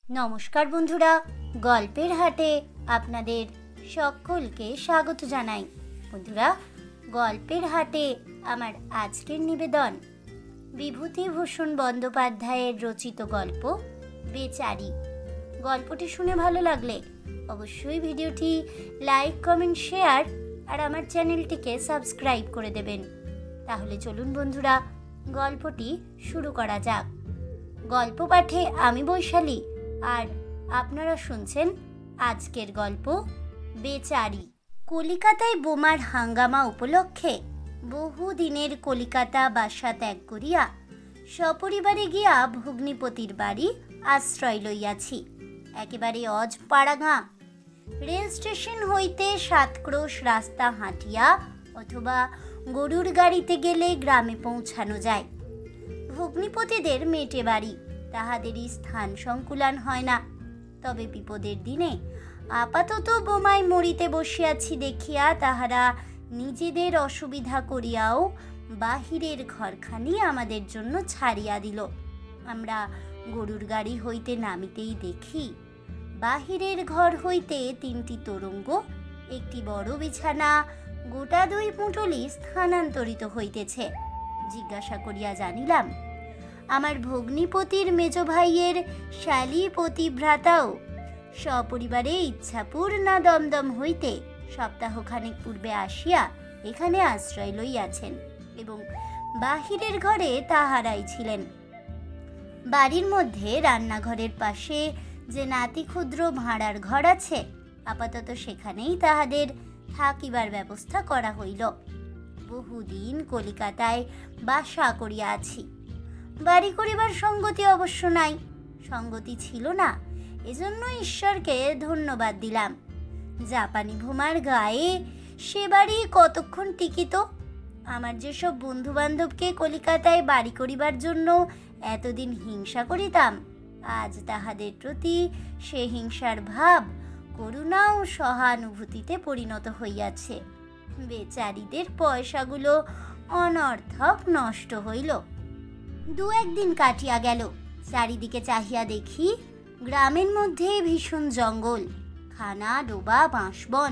নমস্কার বন্ধুরা, গল্পের হাটে আপনাদের সকলকে স্বাগত জানাই। বন্ধুরা, গল্পের হাটে আমার আজকের নিবেদন বিভূতিভূষণ বন্দ্যোপাধ্যায়ের রচিত গল্প বেচারি। গল্পটি শুনে ভালো লাগলে অবশ্যই ভিডিওটি লাইক, কমেন্ট, শেয়ার আর আমার চ্যানেলটিকে সাবস্ক্রাইব করে দেবেন। তাহলে চলুন বন্ধুরা, গল্পটি শুরু করা যাক। গল্প পাঠে আমি বৈশালী, আর আপনারা শুনছেন আজকের গল্প বেচারি। কলিকাতায় বোমার হাঙ্গামা উপলক্ষে বহুদিনের কলিকাতা বাসা ত্যাগ করিয়া সপরিবারে গিয়া ভগ্নিপতির বাড়ি আশ্রয় লইয়াছি। একেবারে অজপাড়াগাঁ। রেল স্টেশন হইতে 7 ক্রোশ রাস্তা হাঁটিয়া অথবা গরুর গাড়িতে গেলে গ্রামে পৌঁছানো যায়। ভগ্নিপতিদের মেটে বাড়ি, তাহাদেরই স্থান সংকুলান হয় না। তবে বিপদের দিনে আপাতত বোমায় মরিতে বসিয়াছি দেখিয়া তাহারা নিজেদের অসুবিধা করিয়াও বাহিরের ঘরখানি আমাদের জন্য ছাড়িয়া দিল। আমরা গরুর গাড়ি হইতে নামিতেই দেখি বাহিরের ঘর হইতে 3টি তোরঙ্গ, একটি বড় বিছানা, গোটা 2 পুঁটুলি স্থানান্তরিত হইতেছে। জিজ্ঞাসা করিয়া জানিলাম, আমার ভগ্নিপতির মেজ ভাইয়ের শালী পতিভ্রাতাও সপরিবারে ইচ্ছাপুর না দমদম হইতে সপ্তাহখানেক পূর্বে আসিয়া এখানে আশ্রয় লইয়াছেন এবং বাহিরের ঘরে তাহারাই ছিলেন। বাড়ির মধ্যে রান্নাঘরের পাশে যে নাতি ক্ষুদ্র ভাড়ার ঘর আছে, আপাতত সেখানেই তাহাদের থাকিবার ব্যবস্থা করা হইল। বহুদিন কলিকাতায় বাসা করিয়া আছি। বাড়ি করিবার সঙ্গতি অবশ্য নাই, সঙ্গতি ছিল না, এজন্য ঈশ্বরকে ধন্যবাদ দিলাম। জাপানি ভোমার গায়ে সে বাড়ি কতক্ষণ টিকিত? আমার যেসব বন্ধু বান্ধবকে কলিকাতায় বাড়ি করিবার জন্য এতদিন হিংসা করিতাম, আজ তাহাদের প্রতি সে হিংসার ভাব করুণা ও সহানুভূতিতে পরিণত হইয়াছে। বেচারিদের পয়সাগুলো অনর্থক নষ্ট হইল। 2-1 দিন কাটিয়া গেল। চারিদিকে চাহিয়া দেখি গ্রামের মধ্যে ভীষণ জঙ্গল, খানা ডোবা, বাঁশবন।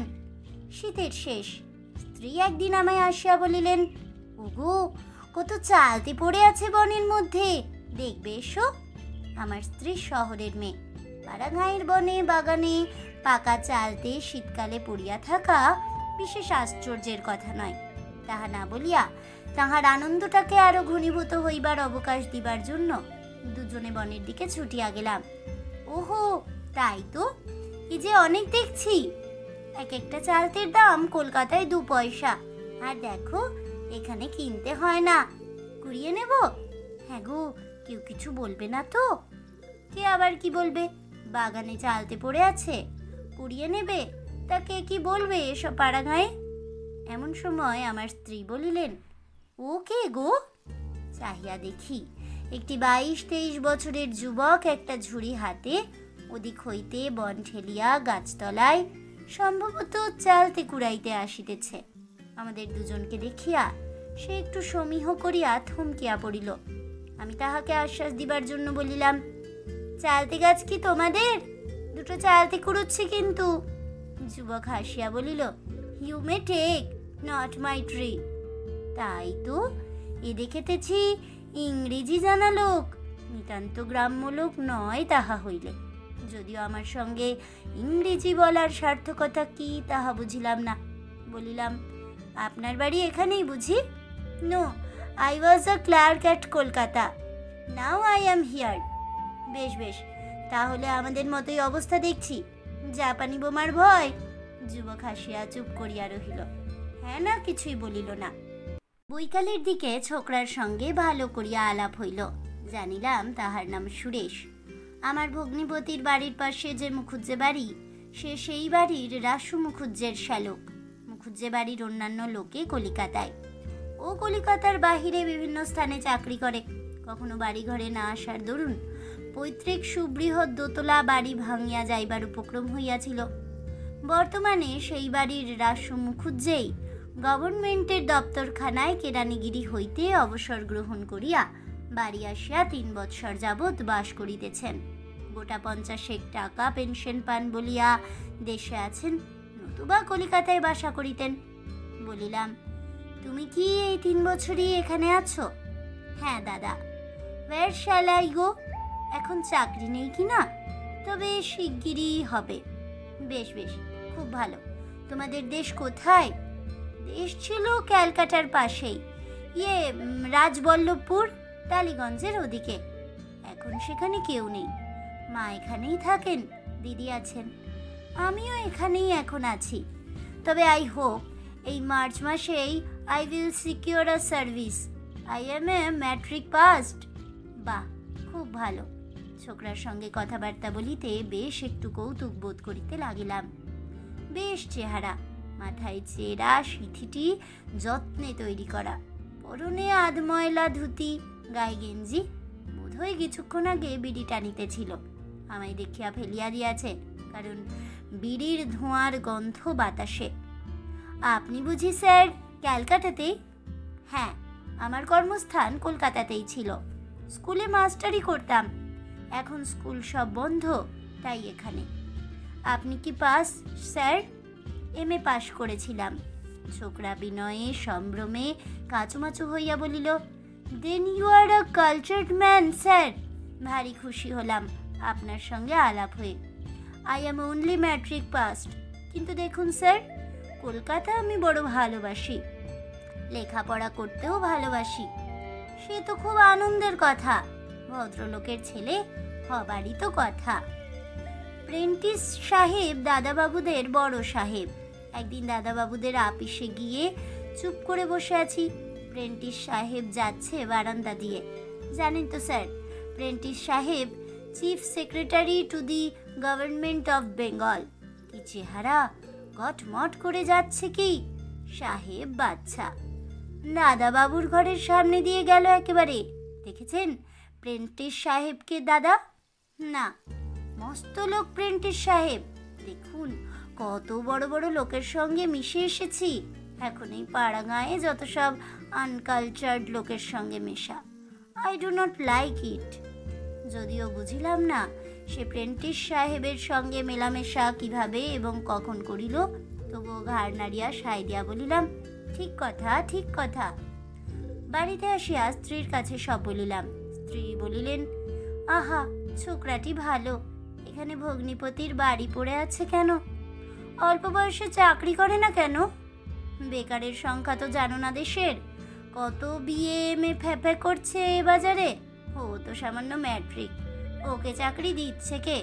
শীতের শেষ। স্ত্রী একদিন আমায় আসিয়া বলিলেন, ওগো, কত চালতি পড়ে আছে বনের মধ্যে, দেখবে এসো। আমার স্ত্রী শহরের মেয়ে। পাড়াগাঁয়ের বনে বাগানে পাকা চালতে শীতকালে পড়িয়া থাকা বিশেষ আশ্চর্যের কথা নয়। তাহা না বলিয়া তাহার আনন্দটাকে আরো ঘনীভূত হইবার অবকাশ দিবার জন্য দুজনে বনের দিকে ছুটিয়া গেলাম। ওহো, তাই তো, এই যে অনেক দেখছি। এক একটা চালতের দাম কলকাতায় 2 পয়সা, আর দেখো এখানে কিনতে হয় না। কুড়িয়ে নেব? হ্যাঁ গো, কেউ কিছু বলবে না তো? কে আবার কি বলবে? বাগানে চালতে পড়ে আছে, কুড়িয়ে নেবে, তা কে কি বলবে এসব পাড়াগাঁয়ে? এমন সময় আমার স্ত্রী বলিলেন, ও কে গো? চাহিয়া দেখি একটি 22-23 বছরের যুবক একটা ঝুড়ি হাতে ওদিক হইতে বন ঠেলিয়া গাছতলায় সম্ভবত চালতে কুড়াইতে আসিতেছে। আমাদের দুজনকে দেখিয়া সে একটু সমীহ করিয়া থমকিয়া পড়িল। আমি তাহাকে আশ্বাস দিবার জন্য বলিলাম, চালতে গাছ কি তোমাদের? 2টো চালতে কুড়োচ্ছি কিন্তু। যুবক হাসিয়া বলিল, you may take, not my tree. তাই তো, এ দেখিতেছি ইংরেজি জানা লোক, নিতান্ত গ্রাম্য লোক নয় তাহা হইলে। যদিও আমার সঙ্গে ইংরেজি বলার সার্থকতা কি তাহা বুঝিলাম না। বলিলাম, আপনার বাড়ি এখানেই বুঝি? No, I was a clerk at Kolkata, now I am here. বেশ বেশ, তাহলে আমাদের মতোই অবস্থা দেখছি। জাপানি বোমার ভয়? যুবক হাসিয়া চুপ করিয়া রহিল। হ্যাঁ না কিছুই বলিল না। বৈকালের দিকে ছোকরার সঙ্গে ভালো করিয়া আলাপ হইল। জানিলাম তাহার নাম সুরেশ। আমার ভগ্নিপতির বাড়ির পাশে যে মুখুজ্জে বাড়ি, সে সেই বাড়ির রাসু মুখুজ্জের শ্যালক। মুখুজ্জে বাড়ির অন্যান্য লোকে কলিকাতায়। ও কলিকাতার বাহিরে বিভিন্ন স্থানে চাকরি করে। কখনো বাড়ি ঘরে না আসার দরুন পৈতৃক সুবৃহৎ দোতলা বাড়ি ভাঙিয়া যাইবার উপক্রম হইয়াছিল। বর্তমানে সেই বাড়ির রাসু মুখুজ্জেই গভর্নমেন্টের দপ্তরখানায় কেরানিগিরি হইতে অবসর গ্রহণ করিয়া বাড়ি আসিয়া 3 বৎসর যাবৎ বাস করিতেছেন। গোটা 50 টাকা পেনশন পান বলিয়া দেশে আছেন, নতুবা কলিকাতায় বাসা করিতেন। বলিলাম, তুমি কি এই 3 বছরই এখানে আছো? হ্যাঁ দাদা। Where shall I go? এখন চাকরি নেই কি না, তবে শিগগিরই হবে। বেশ বেশ, খুব ভালো। তোমাদের দেশ কোথায়? দেশ ছিল ক্যালকাটার পাশেই, রাজবল্লভপুর, টালিগঞ্জের ওদিকে। এখন সেখানে কেউ নেই, মা এখানেই থাকেন, দিদি আছেন, আমিও এখানেই এখন আছি। তবে আই হোপ এই মার্চ মাসেই I will secure a service. I M A matric past. বাহ, খুব ভালো। ছোকরার সঙ্গে কথাবার্তা বলিতে বেশ একটু কৌতুক বোধ করিতে লাগিলাম। বেশ চেহারা, মাথায় চেরা সিথিটি যত্নে তৈরি করা, পরনে আধময়লা ধুতি, গায়ে গেঞ্জি, বোধহয় কিছুক্ষণ আগে বিড়ি টানিতেছিল। আমায় দেখিয়া ফেলিয়া দিয়াছে, কারণ বিড়ির ধোঁয়ার গন্ধ বাতাসে। আপনি বুঝি স্যার ক্যালকাটাতেই? হ্যাঁ, আমার কর্মস্থান কলকাতাতেই ছিল। স্কুলে মাস্টারি করতাম, এখন স্কুল সব বন্ধ, তাই এখানে। আপনি কি পাস স্যার? এমএ পাশ করেছিলাম। ছোকরা বিনয়ে সম্ভ্রমে কাচুমাচু হইয়া বলিল, then you are a cultured man sir. ভারী খুশি হলাম আপনার সঙ্গে আলাপ হয়ে। I am only matric passed. কিন্তু দেখুন স্যার, কলকাতা আমি বড় ভালোবাসি, লেখাপড়া করতেও ভালোবাসি। সে তো খুব আনন্দের কথা, ভদ্রলোকের ছেলে হবারই তো কথা। প্রেন্টিস সাহেব দাদাবাবুদের বড় সাহেব। একদিন দাদাবাবুদের আপিসে গিয়ে চুপ করে বসে আছি, প্রেন্টিস সাহেব যাচ্ছে বারান্দা দিয়ে। জানেন তো স্যার, প্রেন্টিস সাহেব chief secretary to the government of Bengal. কি চেহারা, গটমট করে যাচ্ছে কি, সাহেব বাচ্চা। দাদাবাবুর ঘরের সামনে দিয়ে গেল একেবারে। দেখেছেন প্রেন্টিস সাহেবকে দাদা? না, মস্ত লোক প্রেন্টিস সাহেব। দেখুন কত বড় বড় লোকের সঙ্গে মিশে এসেছি। এখন এই পাড়া গাঁয়ে যত সব আনকালচার্ড লোকের সঙ্গে মেশা, I do not like it. যদিও বুঝিলাম না সে প্রেন্টিস সাহেবের সঙ্গে মেলামেশা কিভাবে এবং কখন করিল, তবুও ঘাড় নাড়িয়া সায় দিয়া বলিলাম, ঠিক কথা, ঠিক কথা। বাড়িতে আসিয়া স্ত্রীর কাছে সব বলিলাম। স্ত্রী বলিলেন, আহা, ছোকরাটি ভালো, এখানে ভগ্নিপতির বাড়ি পড়ে আছে কেন? অল্প বয়সে চাকরি করে না কেন? বেকারের সংখ্যা তো জানো না দেশের, কত বিএ এমএ ফ্যাফে করছে এ বাজারে। ও তো সামান্য ম্যাট্রিক, ওকে চাকরি দিচ্ছে কে?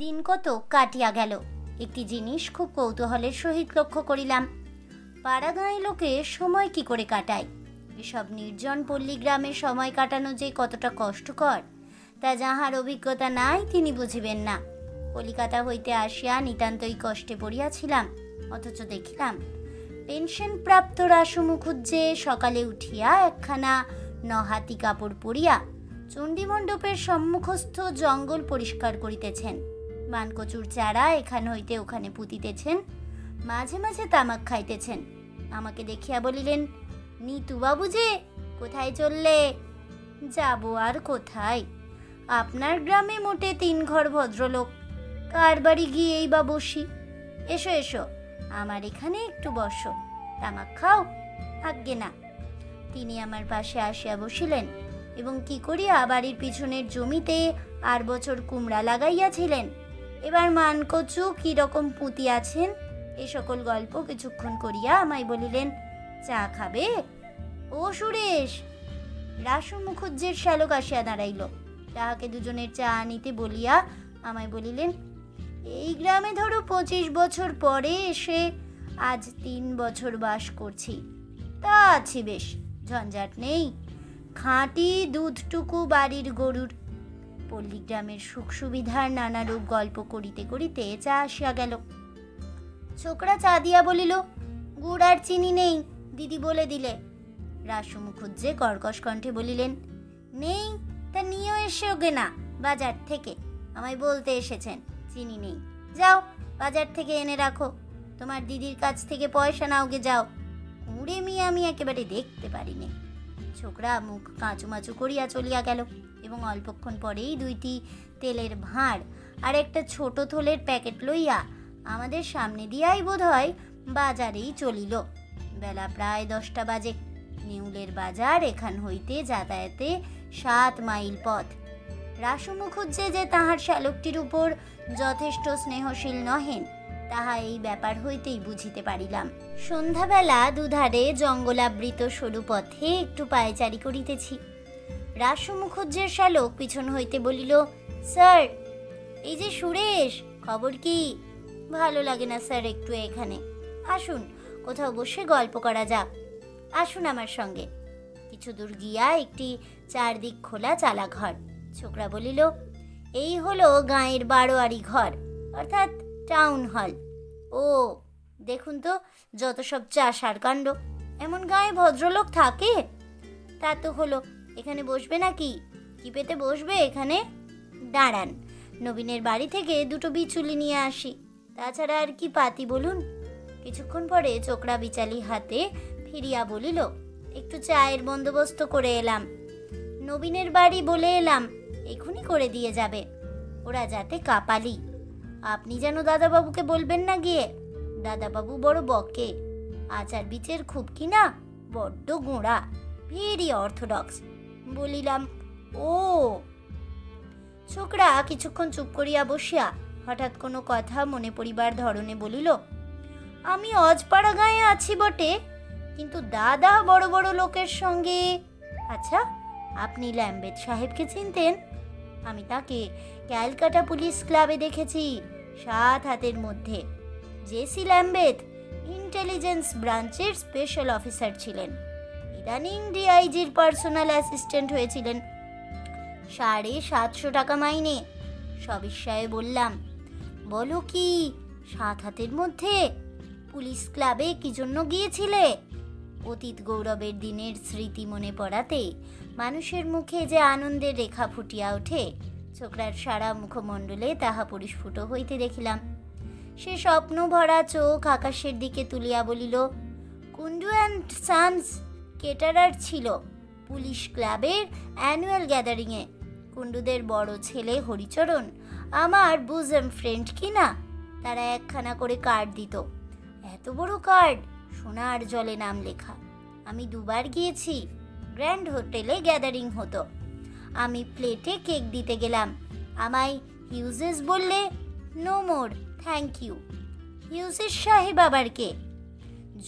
দিন কত কাটিয়া গেল। একটি জিনিস খুব কৌতূহলের সহিত লক্ষ্য করিলাম, পাড়া গাঁয়ে লোকে সময় কি করে কাটায়। এসব নির্জন পল্লী গ্রামে সময় কাটানো যে কতটা কষ্টকর, তা যাহার অভিজ্ঞতা নাই তিনি বুঝিবেন না। কলিকাতা হইতে আসিয়া নিতান্তই কষ্টে পড়িয়াছিলাম, অথচ দেখিলাম পেনশন প্রাপ্ত রাসু মুখুজ্জে সকালে উঠিয়া একখানা নহাতি কাপড় পরিয়া চণ্ডীমণ্ডপের সম্মুখস্থ জঙ্গল পরিষ্কার করিতেছেন, মানকচুর চারা এখান হইতে ওখানে পুঁতিতেছেন, মাঝে মাঝে তামাক খাইতেছেন। আমাকে দেখিয়া বলিলেন, নিতু বাবু যে, কোথায় চললে? যাব আর কোথায়, আপনার গ্রামে মোটে 3 ঘর ভদ্রলোক, কার বাড়ি গিয়েই বা বসি। এসো এসো, আমার এখানে একটু বসো, তামাক খাও। আজ্ঞে না। তিনি আমার পাশে আসিয়া বসিলেন এবং কি করিয়া বাড়ির পিছনের জমিতে আর বছর কুমড়া লাগাইয়াছিলেন, এবার মানকচু কি রকম পুঁতিয়াছেন, এ সকল গল্প কিছুক্ষণ করিয়া আমায় বলিলেন, চা খাবে? ও সুরেশ! রাসু মুখুজ্জের শ্যালক আসিয়া দাঁড়াইল। তাহাকে দুজনের চা আনিতে বলিয়া আমায় বলিলেন, এই গ্রামে ধরো 25 বছর পরে এসে আজ 3 বছর বাস করছি, তা আছি বেশ, ঝঞ্ঝাট নেই, খাঁটি দুধটুকু বাড়ির গরুর। পল্লীগ্রামের সুখ সুবিধার নানারূপ গল্প করিতে করিতে চা আসিয়া গেল। ছোকরা চা দিয়া বলিল, গুড় আর চিনি নেই, দিদি বলে দিলে। রাসু মুখুজ্জে কর্কশ কণ্ঠে বলিলেন, নেই তা নিয়েও এসে ওগে না বাজার থেকে, আমায় বলতে এসেছেন চিনি নেই। যাও বাজার থেকে এনে রাখো, তোমার দিদির কাছ থেকে পয়সা নাওগে যাও। কুঁড়ে মেয়ে আমি একেবারে দেখতে পারিনি। ছোকরা মুখ কাঁচুমাচু করিয়া চলিয়া গেল। এবং অল্পক্ষণ পরেই 2টি তেলের ভাঁড় আর একটা ছোট থলের প্যাকেট লইয়া আমাদের সামনে দিয়াই বোধ হয় বাজারেই চলিল। বেলা প্রায় 10টা বাজে। নেউলের বাজার এখান হইতে যাতায়াতে 7 মাইল পথ। রাসু মুখুজ্জে যে তাহার শ্যালকটির উপর যথেষ্ট স্নেহশীল নহেন তাহা এই ব্যাপার হইতেই বুঝিতে পারিলাম। সন্ধ্যাবেলা দুধারে জঙ্গলাবৃত সরু পথে একটু পায়চারি করিতেছি। রাসু মুখুজ্জের শ্যালক পিছন হইতে বলিল, স্যার, এই যে সুরেশ, খবর কি? ভালো লাগে না স্যার একটু এখানে। আসুন, কোথাও বসে গল্প করা যাক। আসুন আমার সঙ্গে। কিছু দূর গিয়া একটি চারদিক খোলা চালা ঘর। ছোকরা বলিল, এই হলো গাঁয়ের বারোয়ারি ঘর, অর্থাৎ টাউন হল। ও, দেখুন তো যত সব চাষার কাণ্ড। এমন গাঁয়ে ভদ্রলোক থাকে? তা তো হলো। এখানে বসবে নাকি? কি পেতে বসবে এখানে? দাঁড়ান, নবীনের বাড়ি থেকে 2টো বিচুলি নিয়ে আসি। তাছাড়া আর কি পাতি বলুন। কিছুক্ষণ পরে ছোকরা বিচালি হাতে ফিরিয়া বলিল, একটু চায়ের বন্দোবস্ত করে এলাম। নবীনের বাড়ি বলে এলাম, এখনই করে দিয়ে যাবে। ওরা যাতে কাপালি। আপনি যেন দাদাবাবুকে বলবেন না গিয়ে। দাদাবাবু বড় বকে। আচার বিচের খুব কিনা, বড্ড গোঁড়া, ভেরি অর্থোডক্স। বলিলাম, ও। ছোকরা কিছুক্ষণ চুপ করিয়া বসিয়া হঠাৎ কোনো কথা মনে পড়িবার ধরনে বলিল, আমি অজপাড়া গাঁয়ে আছি বটে, কিন্তু দাদা বড় বড় লোকের সঙ্গে। আচ্ছা, আপনি ল্যাম্বেথ সাহেবকে চিনতেন? আমি তাকে ক্যালকাটা পুলিশ ক্লাবে দেখেছি 7 হাতের মধ্যে। জেসি ল্যাম্বেথ ইন্টেলিজেন্স ব্রাঞ্চের স্পেশাল অফিসার ছিলেন। ইদানিং ডিআইজির পার্সোনাল অ্যাসিস্ট্যান্ট হয়েছিলেন। 750 টাকা মাইনে। সবিস্ময়ে বললাম, বলো কি, 7 হাতের মধ্যে? পুলিশ ক্লাবে কি জন্য গিয়েছিলে? অতীত গৌরবের দিনের স্মৃতি মনে পড়াতে মানুষের মুখে যে আনন্দের রেখা ফুটিয়া ওঠে, ছোকরার সারা মুখমণ্ডলে তাহা পরিস্ফুট হইতে দেখিলাম। সে স্বপ্ন ভরা চোখ আকাশের দিকে তুলিয়া বলিল, কুন্ডু অ্যান্ড সানস কেটারার ছিল পুলিশ ক্লাবের অ্যানুয়াল গ্যাদারিংয়ে। কুন্ডুদের বড় ছেলে হরিচরণ আমার বুজম ফ্রেন্ড কিনা। তারা একখানা করে কার্ড দিত। এত বড় কার্ড, সোনার জলে নাম লেখা। আমি 2বার গিয়েছি। গ্র্যান্ড হোটেলে গ্যাদারিং হতো। আমি প্লেটে কেক দিতে গেলাম। আমায় হিউজেস বললে, no more thank you. Hughes সাহেব আবার কে?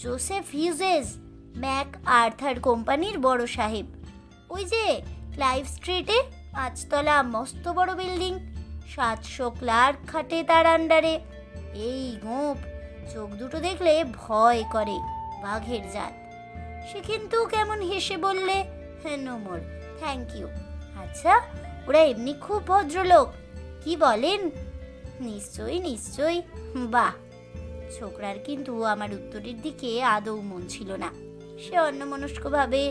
জোসেফ হিউজেস, ম্যাক আর্থার কোম্পানির বড় সাহেব। ওই যে ক্লাইভ স্ট্রিটে 5 তলা মস্ত বড় বিল্ডিং, 700 ক্লার্ক খাটে তার আন্ডারে। এই গোঁপ, চোখ দুটো দেখলে ভয় করে, বাঘের জাত। সে কিন্তু কেমন হেসে বললে, নো মোর থ্যাংক ইউ। আচ্ছা, ওরা এমনি খুব ভদ্রলোক, কি বলেন? নিশ্চয়ই নিশ্চয়ই। বাহ। ছোকরার কিন্তু আমার উত্তরের দিকে আদৌ মন ছিল না। সে অন্যমনস্কভাবে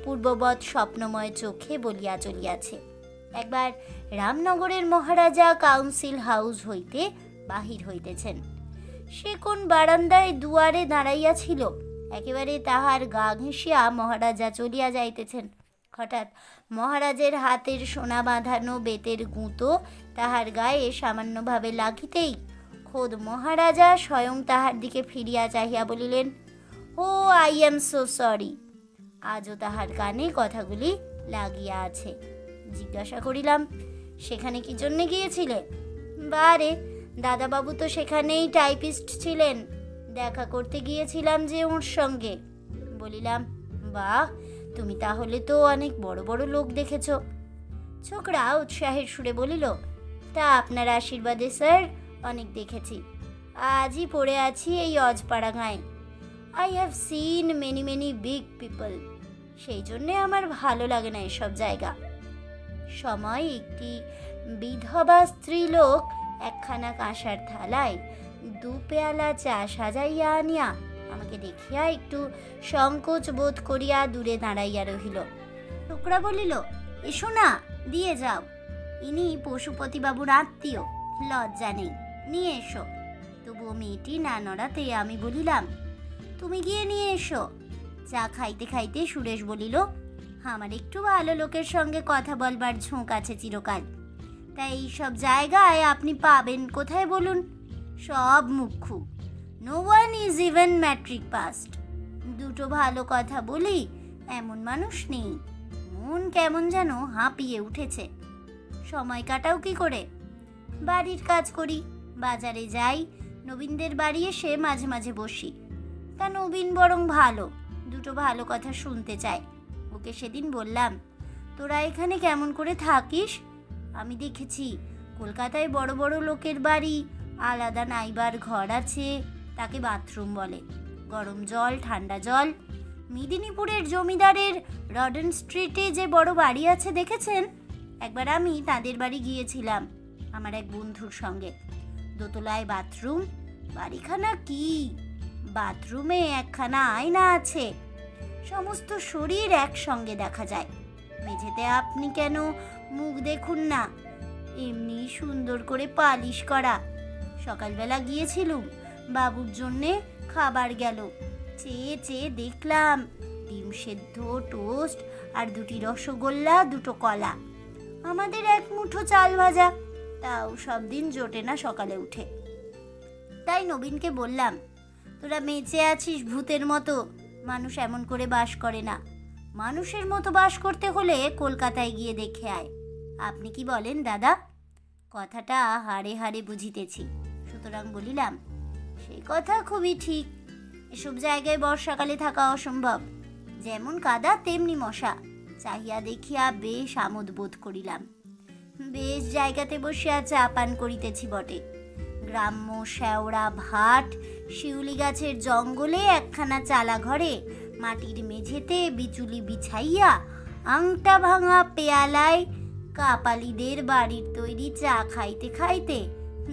পূর্ববৎ স্বপ্নময় চোখে বলিয়া চলিয়াছে। একবার রামনগরের মহারাজা কাউন্সিল হাউস হইতে বাহির হইতেছেন। সে কোন বারান্দায় দুয়ারে দাঁড়াইয়াছিল। একেবারে তাহার গা ঘেঁষিয়া মহারাজা চলিয়া যাইতেছেন। হঠাৎ মহারাজের হাতের সোনা বাঁধানো বেতের গুঁতো তাহার গায়ে সামান্যভাবে লাগিতেই খোদ মহারাজা স্বয়ং তাহার দিকে ফিরিয়া চাহিয়া বলিলেন, ও আই এম সো সরি। আজও তাহার কানে কথাগুলি লাগিয়া আছে। জিজ্ঞাসা করিলাম, সেখানে কি জন্যে গিয়েছিলে? বারে, দাদাবাবু তো সেখানেই টাইপিস্ট ছিলেন, দেখা করতে গিয়েছিলাম যে ওর সঙ্গে। বলিলাম, বাহ, তুমি তাহলে তো অনেক বড় বড় লোক দেখেছ। ছোকরা উৎসাহের সুরে বলিল, তা আপনার আশীর্বাদে স্যার অনেক দেখেছি। আজই পড়ে আছি এই অজপাড়া গাঁয়ে। I have seen many many big people. সেই জন্যে আমার ভালো লাগে না এসব জায়গা। সময় একটি বিধবা স্ত্রীলোক একখানা কাঁসার থালায় 2 পেয়ালা চা সাজাইয়া আনিয়া আমাকে দেখিয়া একটু সংকোচ বোধ করিয়া দূরে দাঁড়াইয়া রহিল। ছোকরা বলিল, এসো না, দিয়ে যাও। ইনি পশুপতিবাবুর আত্মীয়, লজ্জা নেই, নিয়ে এসো। তবুও মেয়েটি না নড়াতে আমি বলিলাম, তুমি গিয়ে নিয়ে এসো। চা খাইতে খাইতে সুরেশ বলিল, আমার একটু ভালো লোকের সঙ্গে কথা বলবার ঝোঁক আছে চিরকাল। তাই এইসব জায়গায় আপনি পাবেন কোথায় বলুন? সব মুখ্যু। No one is even matric passed. দুটো ভালো কথা বলি এমন মানুষ নেই। মন কেমন যেন হাঁপিয়ে উঠেছে। সময় কাটাও কি করে? বাড়ির কাজ করি, বাজারে যাই, নবীনদের বাড়ি এসে মাঝে মাঝে বসি। তা নবীন বরং ভালো, দুটো ভালো কথা শুনতে চায়। ওকে সেদিন বললাম, তোরা এখানে কেমন করে থাকিস? আমি দেখেছি কলকাতায় বড় বড় লোকের বাড়ি আলাদা নাইবার ঘর আছে, তাকে বাথরুম বলে। গরম জল, ঠান্ডা জল। মেদিনীপুরের জমিদারের রডেন স্ট্রিটে যে বড় বাড়ি আছে দেখেছেন? একবার আমি তাদের বাড়ি গিয়েছিলাম আমার এক বন্ধুর সঙ্গে। দোতলায় বাথরুম। বাড়িখানা কি! বাথরুমে একখানা আয়না আছে, সমস্ত শরীর একসঙ্গে দেখা যায়। মেঝেতে আপনি কেন মুখ দেখুন না, এমনি সুন্দর করে পালিশ করা। সকালবেলা গিয়েছিলুম, বাবুর জন্যে খাবার গেল। চেয়ে চেয়ে দেখলাম ডিম সেদ্ধ, টোস্ট আর দুটি রসগোল্লা, দুটো কলা। আমাদের এক মুঠো চাল ভাজা, তাও সব দিন জোটে না সকালে উঠে। তাই নবীনকে বললাম, তোরা বেঁচে আছিস ভূতের মতো, মানুষ এমন করে বাস করে না। মানুষের মতো বাস করতে হলে কলকাতায় গিয়ে দেখে আয়। আপনি কি বলেন দাদা? কথাটা হাড়ে হাড়ে বুঝিতেছি, সুতরাং বলিলাম, সেই কথা খুবই ঠিক। এসব জায়গায় বর্ষাকালে থাকা অসম্ভব। যেমন কাদা তেমনি মশা। চাহিয়া দেখিয়া বেশ আমোদ বোধ করিলাম। বেশ জায়গাতে বসিয়া চা পান করিতেছি বটে। গ্রাম্য শেওড়া ভাট, শিউলি গাছের জঙ্গলে একখানা চালা ঘরে মাটির মেঝেতে বিচুলি বিছাইয়া আংটা ভাঙা পেয়ালায় কাপালিদের বাড়ির তৈরি চা খাইতে খাইতে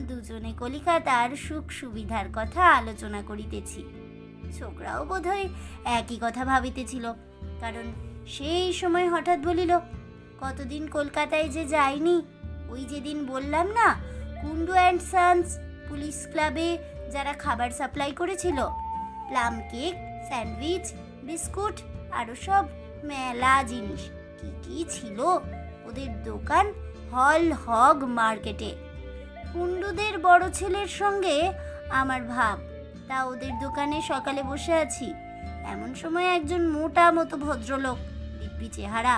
দুজনে কলিকাতার সুখ সুবিধার কথা আলোচনা করিতেছি। ছোকরাও বোধহয় একই কথা ভাবিতেছিল, কারণ সেই সময় হঠাৎ বলিল, কতদিন কলকাতায় যে যাইনি। ওই যেদিন বললাম না, কুন্ডু অ্যান্ড সন্স পুলিশ ক্লাবে যারা খাবার সাপ্লাই করেছিল, প্লাম কেক, স্যান্ডউইচ, বিস্কুট, আরও সব মেলা জিনিস। কি কি ছিল ওদের দোকান হল হগ মার্কেটে। কুন্ডুদের বড় ছেলের সঙ্গে আমার ভাব, তা ওদের দোকানে সকালে বসে আছি। এমন সময় একজন মোটা মতো ভদ্রলোক, দিব্যি চেহারা,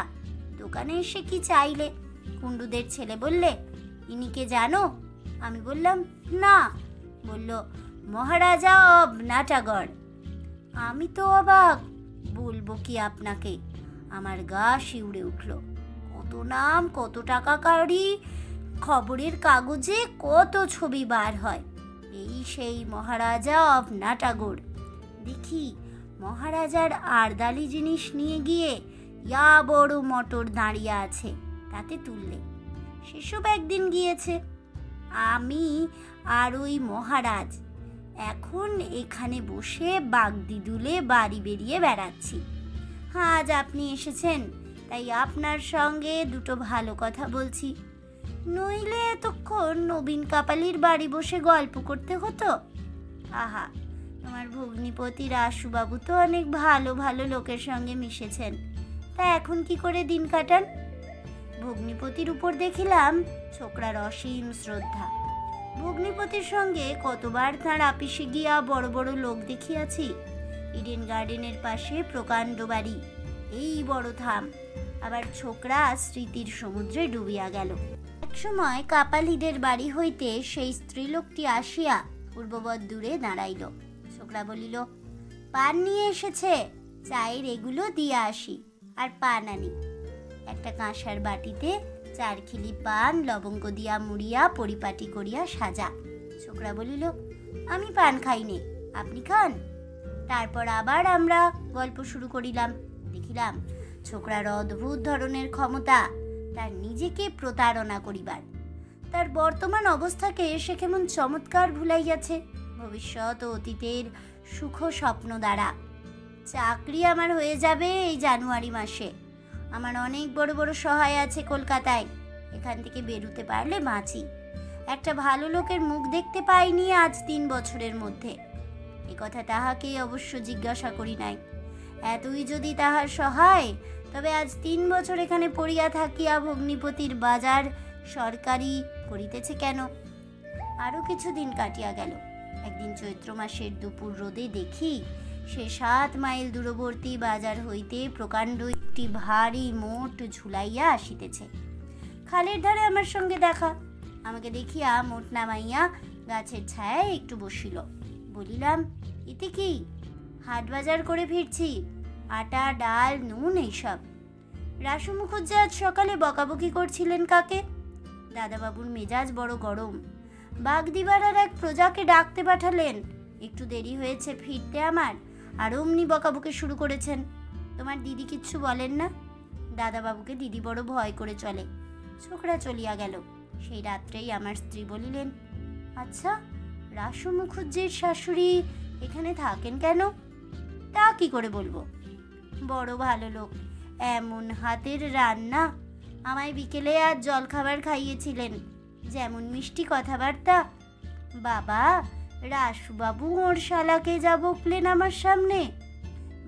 দোকানে এসে কি চাইলে। কুন্ডুদের ছেলে বললে, ইনিকে জানো? আমি বললাম, না। বলল, মহারাজা অব নাটাগড়। আমি তো অবাক, বলবো কি আপনাকে, আমার গা শিউরে উঠল। কত নাম, কত টাকা কারি, খবরের কাগজে কত ছবি বার হয়। এই সেই মহারাজা অব নাটাগড়। দেখি মহারাজার আরদালি জিনিস নিয়ে গিয়ে ইয়া বড় মোটর দাঁড়িয়ে আছে, তাতে তুললে। সেসব একদিন গিয়েছে। আমি আর ওই মহারাজ এখন এখানে বসে বাগদি দুলে বাড়ি বেরিয়ে বেড়াচ্ছি। আজ আপনি এসেছেন, তাই আপনার সঙ্গে দুটো ভালো কথা বলছি। নইলে এতক্ষণ নবীন কাপালির বাড়ি বসে গল্প করতে হতো। আহা, তোমার ভগ্নিপতি রাসুবাবু তো অনেক ভালো ভালো লোকের সঙ্গে মিশেছেন, তা এখন কি করে দিন কাটান? ভগ্নিপতির উপর দেখিলাম ছোকরার অসীম শ্রদ্ধা। ভগ্নিপতির সঙ্গে কতবার তাঁর আপিসে গিয়া বড় বড় লোক দেখিয়াছি। ইডেন গার্ডেনের পাশে প্রকাণ্ড বাড়ি, এই বড় থাম। আবার ছোকরা স্মৃতির সমুদ্রে ডুবিয়া গেল। একসময় কাপালিদের বাড়ি হইতে সেই স্ত্রীলোকটি আসিয়া পূর্ববৎ দূরে দাঁড়াইল। ছোকরা বলিল, পান নিয়ে এসেছে, চায়ের এগুলো দিয়ে আসি। আর পান আনি। একটা কাঁসার বাটিতে 4 খিলি পান লবঙ্গ দিয়া মুড়িয়া পরিপাটি করিয়া সাজা। ছোকরা বলিল, আমি পান খাইনি, আপনি খান। তারপর আবার আমরা গল্প শুরু করিলাম। দেখিলাম ছোকরার অদ্ভুত ধরনের ক্ষমতা, তার নিজেকে প্রতারণা করিবার। তার বর্তমান অবস্থাকে সে কেমন চমৎকার ভুলাইয়াছে ভবিষ্যৎ ও অতীতের সুখ স্বপ্ন দ্বারা। চাকরি আমার হয়ে যাবে এই জানুয়ারি মাসে। আমার অনেক বড় বড় সহায় আছে কলকাতায়, এখান থেকে বেরুতে পারলে বাঁচি। একটা ভালো লোকের মুখ দেখতে পাইনি আজ 3 বছরের মধ্যে। এ কথা তাহাকে অবশ্য জিজ্ঞাসা করি নাই। এতই যদি তাহার সহায়, তবে আজ 3 বছর এখানে পড়িয়া থাকিয়া ভগ্নিপতির বাজার সরকারি করিতেছে কেন? আরও কিছুদিন কাটিয়া গেল। একদিন চৈত্র মাসের দুপুর রোদে দেখি সে 7 মাইল দূরবর্তী বাজার হইতে প্রকাণ্ড একটি ভারী মোট ঝুলাইয়া আসিতেছে। খালের ধারে আমার সঙ্গে দেখা। আমাকে দেখিয়া মোট নামাইয়া গাছের ছায়ায় একটু বসিল। বলিলাম, এতে কি? হাট বাজার করে ফিরছি, আটা, ডাল, নুন এইসব। রাসু মুখুজ্জে আজ সকালে বকাবকি করছিলেন কাকে? দাদাবাবুর মেজাজ বড় গরম। বাগদিবাড়ার এক প্রজাকে ডাকতে পাঠালেন। একটু দেরি হয়েছে ফিরতে আমার, আর অমনি বকাবকি শুরু করেছেন। তোমার দিদি কিচ্ছু বলেন না? দাদাবাবুকে দিদি বড় ভয় করে চলে। ছোকরা চলিয়া গেল। সেই রাত্রেই আমার স্ত্রী বলিলেন, আচ্ছা, রাসু মুখুজ্জের শাশুড়ি এখানে থাকেন কেন? তা কি করে বলবো, বড় ভালো লোক, এমন হাতের রান্না। আমায় বিকেলে আর জলখাবার খাইয়েছিলেন, যেমন মিষ্টি কথাবার্তা। বাবা, রাসুবাবু ওর শালাকে যা বকলেন আমার সামনে।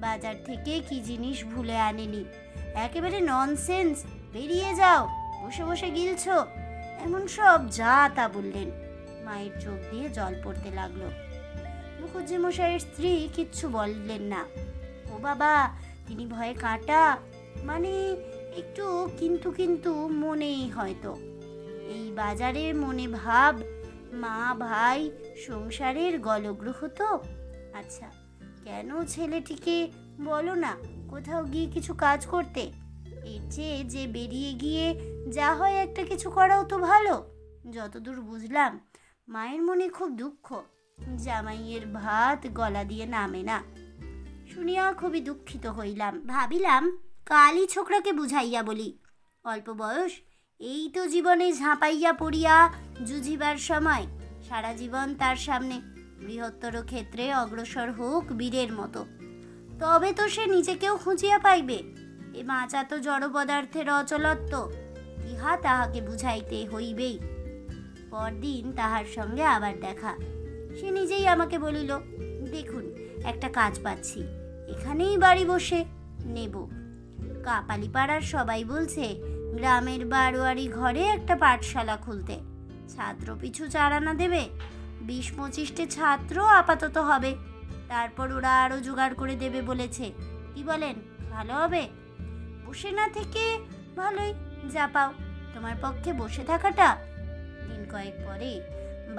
বাজার থেকে কি জিনিস ভুলে আনেনি, একেবারে ননসেন্স, বেরিয়ে যাও, বসে বসে গিলছো, এমন সব যা তা বললেন। মায়ের চোখ দিয়ে জল পড়তে লাগলো। মুখুজ্জে মশাইয়ের স্ত্রী কিচ্ছু বললেন না। ও বাবা, তিনি ভয়ে কাঁটা, মানে একটু কিন্তু কিন্তু মনেই হয়তো। এই বাজারে মনে ভাব, মা ভাই সংসারের গলগ্রহ তো। আচ্ছা, কেন ছেলেটিকে বলো না কোথাও গিয়ে কিছু কাজ করতে? এর চেয়ে যে বেরিয়ে গিয়ে যা হয় একটা কিছু করাও তো ভালো। যতদূর বুঝলাম মায়ের মনে খুব দুঃখ, জামাইয়ের ভাত গলা দিয়ে নামে না। শুনিয়া খুবই দুঃখিত হইলাম। ভাবিলাম কালই ছোকরাকে বুঝাইয়া বলি, অল্প বয়স, এই তো জীবনে ঝাঁপাইয়া পড়িয়া যুঝিবার সময়। সারা জীবন তার সামনে, বৃহত্তর ক্ষেত্রে অগ্রসর হোক বীরের মতো, তবে তো সে নিজেকেও খুঁজিয়া পাইবে। এ বাঁচা তো জড় পদার্থের অচলত্ব, ইহা তাহাকে বুঝাইতে হইবেই। পরদিন তাহার সঙ্গে আবার দেখা। সে নিজেই আমাকে বলিল, দেখুন, একটা কাজ পাচ্ছি, এখানেই বাড়ি বসে নেব। কাপালিপাড়ার সবাই বলছে গ্রামের বারোয়ারি ঘরে একটা পাঠশালা খুলতে। ছাত্র পিছু 4 আনা দেবে, 20-25টে ছাত্র আপাতত হবে, তারপর ওরা আরো জোগাড় করে দেবে বলেছে। কি বলেন, ভালো হবে? বসে না থেকে ভালোই, যা পাও। তোমার পক্ষে বসে থাকাটা? দিন কয়েক পরে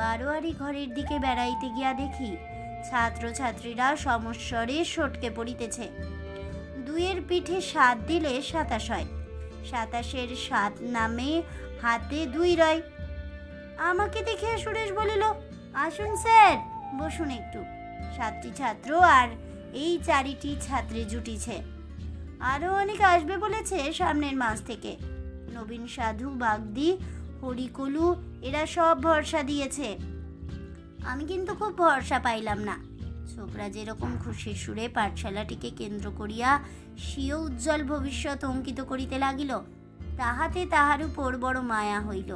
বারোয়ারি ঘরের দিকে বেড়াইতে গিয়া দেখি ছাত্রছাত্রীরা সমস্বরে সটকে পড়িতেছে। 2-এর পিঠে 7 দিলে 27 হয়, 27-এর 7 নামে হাতে 2 রয়। আমাকে দেখে সুরেশ বলিল, আসুন স্যার, বসুন একটু। 7টি ছাত্র আর এই 4টি ছাত্রী জুটিছে। আরও অনেক আসবে বলেছে সামনের মাস থেকে। নবীন সাধু, বাগদি, হরিকলু এরা সব ভরসা দিয়েছে। আমি কিন্তু খুব ভরসা পাইলাম না। ছোকরা যেরকম খুশির সুরে পাঠশালাটিকে কেন্দ্র করিয়া স্বীয় উজ্জ্বল ভবিষ্যৎ অঙ্কিত করিতে লাগিল, তাহাতে তাহার উপর বড় মায়া হইল।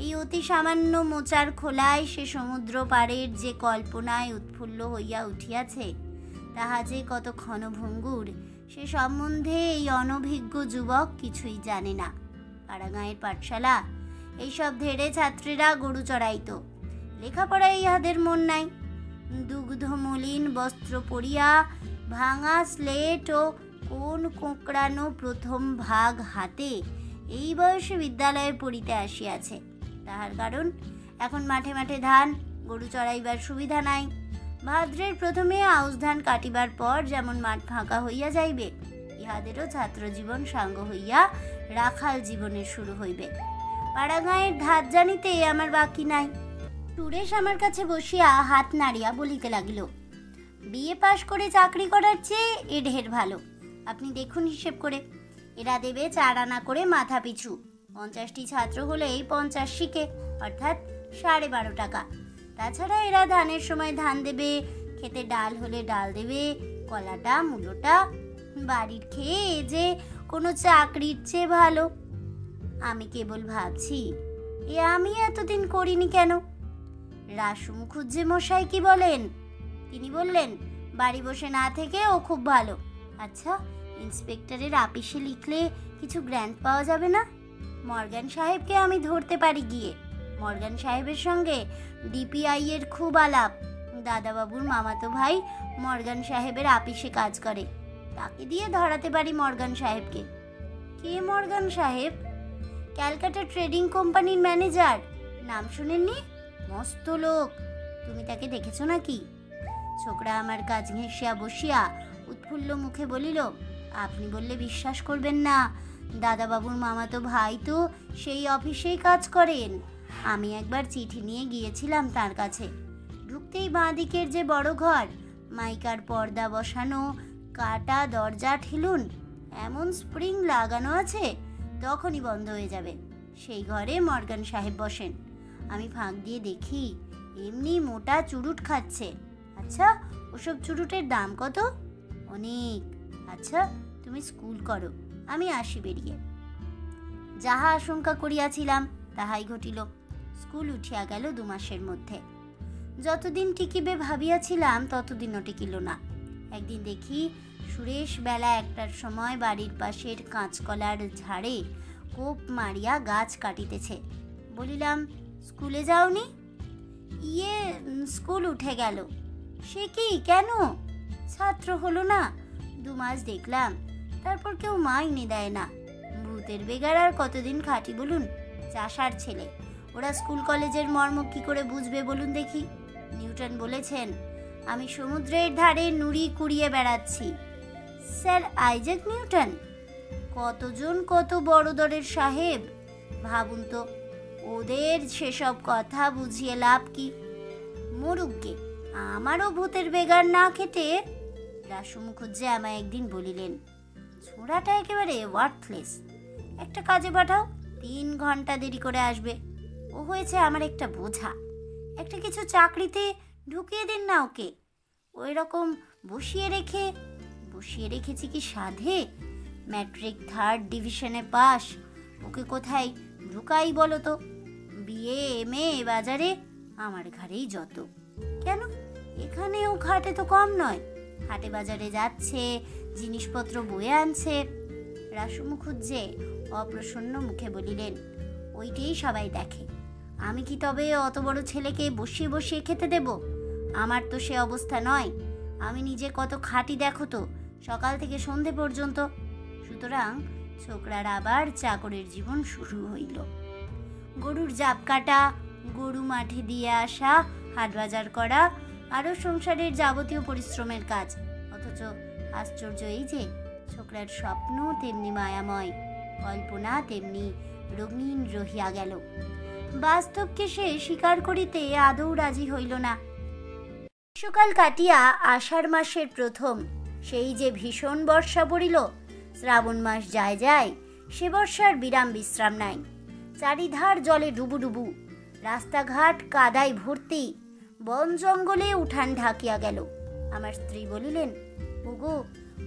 এই অতি সামান্য মোচার খোলায় সে সমুদ্র পাড়ের যে কল্পনায় উৎফুল্ল হইয়া উঠিয়াছে, তাহা যে কত ক্ষণভঙ্গুর, সে সম্বন্ধে এই অনভিজ্ঞ যুবক কিছুই জানে না। পাড়াগাঁয়ের পাঠশালা, এইসব ধেড়ে ছাত্রীরা গরু চড়াইত। লেখাপড়ায় ইহাদের মন নাই। দুগ্ধ মলিন বস্ত্র পরিয়া ভাঙা স্লেট ও কোন কোঁকড়ানো প্রথম ভাগ হাতে এই বয়সে বিদ্যালয়ে পড়িতে আসিয়াছে। তাহার কারণ, এখন মাঠে মাঠে ধান, গরু চড়াইবার সুবিধা নাই। ভাদ্রের প্রথমে আউশ ধান কাটিবার পর যেমন মাঠ ফাঁকা হইয়া যাইবে, ইহাদেরও ছাত্র জীবন সাঙ্গ হইয়া রাখাল জীবনের শুরু হইবে। পাড়াগাঁয়ের ধাত জানিতে আমার বাকি নাই। সুরেশ আমার কাছে বসিয়া হাত নাড়িয়া বলিতে লাগিল, বিএ পাশ করে চাকরি করার চেয়ে এ ঢের ভালো। আপনি দেখুন হিসেব করে, এরা দেবে 4 আনা করে মাথা পিছু। 50টি ছাত্র হলেই 50 শিখে, অর্থাৎ 12.5 টাকা। তাছাড়া এরা ধানের সময় ধান দেবে, খেতে ডাল হলে ডাল দেবে, কলাটা মূলোটা। বাড়ির খেয়ে যে কোনো চাকরির চেয়ে ভালো। আমি কেবল ভাবছি, এ আমি এতদিন করিনি কেন? রাসু মুখুজ্জে মশাই কি বলেন? তিনি বললেন, বাড়ি বসে না থেকে ও খুব ভালো। আচ্ছা, ইন্সপেক্টরের আপিসে লিখলে কিছু গ্র্যান্ট পাওয়া যাবে না? মর্গান সাহেবকে আমি ধরতে পারি গিয়ে। মর্গান সাহেবের সঙ্গে ডিপিআই এর খুব আলাপ। দাদাবাবুর মামাতো ভাই মর্গান সাহেবের আপিসে কাজ করে, তাকে দিয়ে ধরাতে পারি মর্গান সাহেবকে। কে মর্গান সাহেব? ক্যালকাটা ট্রেডিং কোম্পানির ম্যানেজার। নাম শুনেননি? মস্ত লোক। তুমি তাকে দেখেছো নাকি? ছোকরা আমার কাজ ঘেঁষিয়া বসিয়া উৎফুল্ল মুখে বলিল, আপনি বললে বিশ্বাস করবেন না, দাদাবাবুর মামাতো ভাই তো সেই অফিসেই কাজ করেন। আমি একবার চিঠি নিয়ে গিয়েছিলাম তার কাছে। ঢুকতেই বাঁ দিকের যে বড় ঘর, মাইকার পর্দা বসানো, কাটা দরজা ঠেলুন, এমন স্প্রিং লাগানো আছে, তখনই বন্ধ হয়ে যাবে। সেই ঘরে মর্গান সাহেব বসেন। আমি ফাঁক দিয়ে দেখি এমনি মোটা চুরুট খাচ্ছে। আচ্ছা, ওসব চুরুটের দাম কত? অনেক। আচ্ছা, তুমি স্কুল করো, আমি আসি বেরিয়ে। যাহা আশঙ্কা করিয়াছিলাম তাহাই ঘটিল। স্কুল উঠিয়া গেল 2 মাসের মধ্যে। যতদিন টিকিবে ভাবিয়াছিলাম ততদিনও টিকিল না। একদিন দেখি সুরেশ বেলা 1টার সময় বাড়ির পাশের কাঁচকলার ঝাড়ে কোপ মারিয়া গাছ কাটিতেছে। বলিলাম, স্কুলে যাওনি? স্কুল উঠে গেল। সে কি, কেন? ছাত্র হলো না। 2 মাস দেখলাম, তারপর কেউ মাইনে দেয় না। ভূতের বেগার আর কতদিন খাটি বলুন? চাষার ছেলে, ওরা স্কুল কলেজের মর্ম কি করে বুঝবে বলুন দেখি? নিউটন বলেছেন, আমি সমুদ্রের ধারে নুড়ি কুড়িয়ে বেড়াচ্ছি। Sir Isaac Newton. কতজন কত বড় দরের সাহেব, ভাবুন তো, ওদের সেসব কথা বুঝিয়ে লাভ কি? মরুকগে, আমারও ভূতের বেগার না খেটে। রাসু মুখুজ্জে আমায় একদিন বলিলেন, ছোড়াটা একেবারে ওয়ার্থলেস, একটা কাজে পাঠাও, 3 ঘন্টা দেরি করে আসবে। ও হয়েছে আমার একটা বোঝা। একটা কিছু চাকরিতে ঢুকিয়ে দিন না ওকে। ওই রকম বসিয়ে রেখেছি কি সাধে? ম্যাট্রিক 3rd ডিভিশনে পাস, ওকে কোথায় ঢুকাই বলো তো? বিএ এমএ বাজারে আমার ঘাড়েই যত। কেন, এখানেও খাটে তো কম নয়। হাটে বাজারে যাচ্ছে, জিনিসপত্র বয়ে আনছে। রাসু মুখুজ্জে অপ্রসন্ন মুখে বলিলেন, ওইটাই সবাই দেখে। আমি কি তবে অত বড় ছেলেকে বসিয়ে বসিয়ে খেতে দেব? আমার তো সে অবস্থা নয়। আমি নিজে কত খাটি দেখো তো, সকাল থেকে সন্ধে পর্যন্ত। সুতরাং ছোকরার আবার চাকরের জীবন শুরু হইল। গরুর জাপ কাটা, গরু মাঠে দিয়ে আসা, হাট বাজার করা, আরও সংসারের যাবতীয় পরিশ্রমের কাজ। অথচ আশ্চর্য এই যে, ছোকরার স্বপ্ন তেমনি মায়াময়, কল্পনা তেমনি রঙিন রহিয়া গেল। বাস্তবকে সে স্বীকার করিতে আদৌ রাজি হইল না। গ্রীষ্মকাল কাটিয়া আষাঢ় মাসের প্রথম সেই যে ভীষণ বর্ষা পড়িল, শ্রাবণ মাস যায় যায়, সে বর্ষার বিরাম বিশ্রাম নাই। চারিধার জলে ডুবুডুবু, রাস্তাঘাট কাদায় ভর্তি, বন জঙ্গলে উঠান ঢাকিয়া গেল। আমার স্ত্রী বলিলেন, ওগো,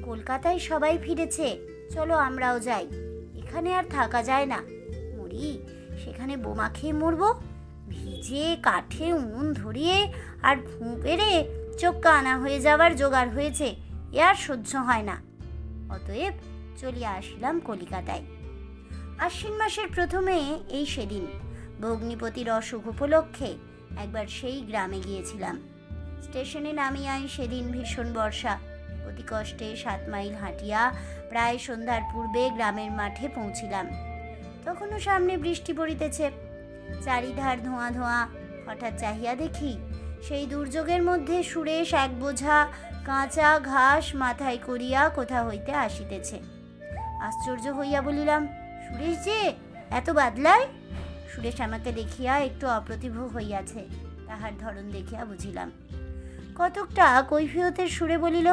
কলকাতায় সবাই ফিরেছে, চলো আমরাও যাই। এখানে আর থাকা যায় না। মরি, সেখানে বোমা খেয়ে মরবো। ভিজে কাঠে উনুন ধরিয়ে আর ফুঁ পেরে চোখ কানা হয়ে যাবার জোগাড় হয়েছে, এ আর সহ্য হয় না। অতএব চলিয়া আসিলাম কলিকাতায়। আশ্বিন মাসের প্রথমে এই সেদিন ভগ্নিপতির অসুখ উপলক্ষে একবার সেই গ্রামে গিয়েছিলাম। স্টেশনে নামিয়াই সেদিন ভীষণ বর্ষা। অতি কষ্টে 7 মাইল হাঁটিয়া প্রায় সন্ধ্যার পূর্বে গ্রামের মাঠে পৌঁছিলাম। তখনও সামনে বৃষ্টি পড়িতেছে, চারিধার ধোঁয়া ধোঁয়া। হঠাৎ চাহিয়া দেখি, সেই দুর্যোগের মধ্যে সুরেশ এক বোঝা কাঁচা ঘাস মাথায় করিয়া কোথা হইতে আসিতেছে। আশ্চর্য হইয়া বলিলাম, সুরেশ যে, এত বাদলায়? সুরেশ আমাকে দেখিয়া একটু অপ্রতিভ হইয়াছে, তাহার ধরন দেখিয়া বুঝিলাম। কতকটা কৈফিয়তের সুরে বলিল,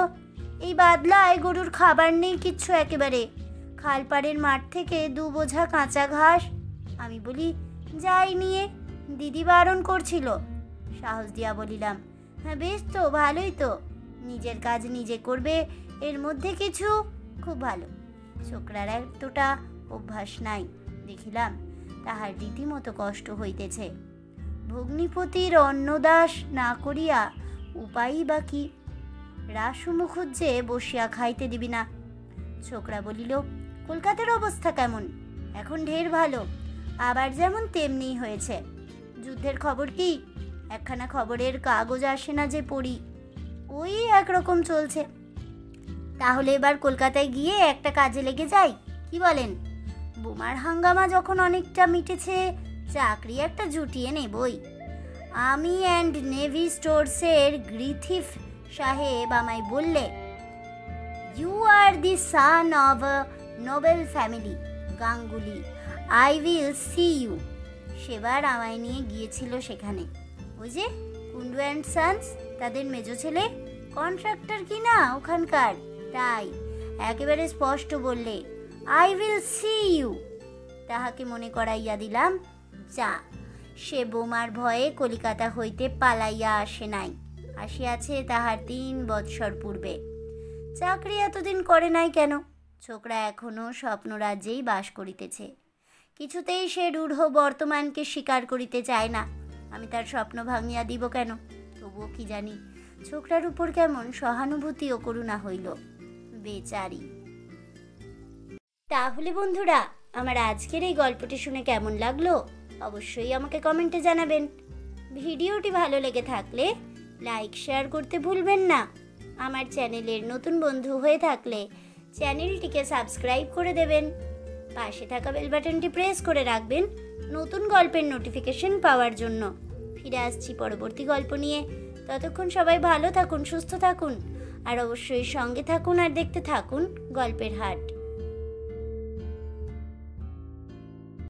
এই বাদলায় গরুর খাবার নেই কিচ্ছু একেবারে। খালপাড়ের মাঠ থেকে 2 বোঝা কাঁচা ঘাস। আমি বলি, যাই নিয়ে, দিদি বারণ করছিল। সাহস দিয়া বলিলাম, হ্যাঁ বেশ তো, ভালোই তো, নিজের কাজ নিজে করবে, এর মধ্যে কিছু। খুব ভালো। ছোকরার এতটা অভ্যাস নাই। দেখিলাম তাহার রীতিমতো কষ্ট হইতেছে। ভগ্নিপতির অন্নদাস না করিয়া উপায়ই বা কি? রাসু মুখুজ্জে বসিয়া খাইতে দিবি না। ছোকরা বলিল, কলকাতার অবস্থা কেমন? এখন ঢের ভালো, আবার যেমন তেমনি হয়েছে। যুদ্ধের খবর কি? একখানা খবরের কাগজ আসে না যে পড়ি, ওই একরকম চলছে। তাহলে এবার কলকাতায় গিয়ে একটা কাজে লেগে যাই, কি বলেন? বোমার হাঙ্গামা যখন অনেকটা মিটেছে, চাকরি একটা জুটিয়ে নেবই। আর্মি অ্যান্ড নেভি স্টোরসের গ্রিথিফ সাহেব আমায় বললে, you are the son of a noble family Ganguly, I will see you. সেবার আমায় নিয়ে গিয়েছিল সেখানে। ওই যে কুন্ডু অ্যান্ড সানস, তাদের মেজো ছেলে কন্ট্রাক্টর কি না ওখানকার, তাই একেবারে স্পষ্ট বললে, আই উইল সি ইউ। তাহাকে মনে করাইয়া দিলাম, যা, সে বোমার ভয়ে কলিকাতা হইতে পালাইয়া আসে নাই, আসিয়াছে তাহার 3 বৎসর পূর্বে। চাকরি এতদিন করে নাই কেন? ছোকরা এখনো স্বপ্নরাজ্যেই বাস করিতেছে, কিছুতেই সে রূঢ় বর্তমানকে স্বীকার করিতে চায় না। আমি তার স্বপ্ন ভাঙিয়া দিব কেন? তবুও কি জানি ছোকরার উপর কেমন সহানুভূতি ও করুণা হইল, বেচারি। তাহলে বন্ধুরা, আমার আজকের এই গল্পটি শুনে কেমন লাগলো অবশ্যই আমাকে কমেন্টে জানাবেন। ভিডিওটি ভালো লেগে থাকলে লাইক শেয়ার করতে ভুলবেন না। আমার চ্যানেলের নতুন বন্ধু হয়ে থাকলে চ্যানেলটিকে সাবস্ক্রাইব করে দেবেন। পাশে থাকা বেল বাটনটি প্রেস করে রাখবেন নতুন গল্পের নোটিফিকেশন পাওয়ার জন্য। ফিরে আসছি পরবর্তী গল্প নিয়ে। ততক্ষণ সবাই ভালো থাকুন, সুস্থ থাকুন, আর অবশ্যই সঙ্গে থাকুন আর দেখতে থাকুন গল্পের হাট।